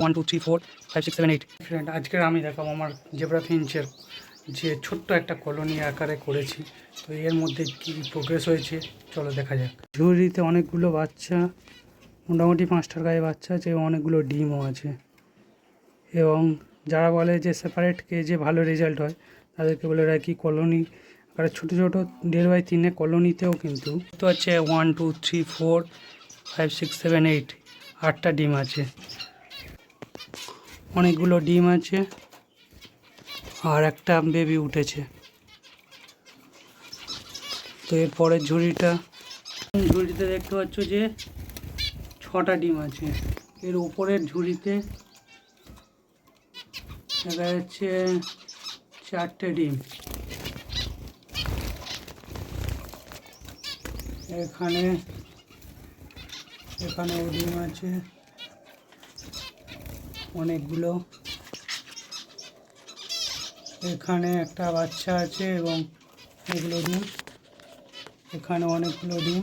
1 2 3 4 5 6 7 8 friend আজকে আমি দেখাবো আমার জেব্রা ফিঞ্চের যে ছোট্ট একটা কলোনি আকারে করেছি। তো এর মধ্যে কি প্রোগ্রেস হয়েছে চলো দেখা যাক। ঝুড়িতে অনেকগুলো বাচ্চা, মোটামুটি 5টার গায়ে বাচ্চা আছে এবং অনেকগুলো ডিমও আছে। এবং যারা বলে যে সেপারেট কেজে ভালো রেজাল্ট হয় তাদেরকে বলে রাখি কলোনি আকারে ছোটো ছোটো 1.5 x 3 কলোনিতেও কিন্তু তো হচ্ছে 1 2 3 4 5 6 7 8 8টা ডিম আছে, অনেকগুলো ডিম আছে আর একটা বেবি উঠেছে। তো এরপরের ঝুড়িতে দেখতে পাচ্ছ যে 6টা ডিম আছে। এর উপরের ঝুড়িতে দেখা যাচ্ছে 4টে ডিম। এখানেও ডিম আছে অনেকগুলো। এখানে একটা বাচ্চা আছে এবং অনেকগুলো ডিম, এখানে অনেকগুলো ডিম।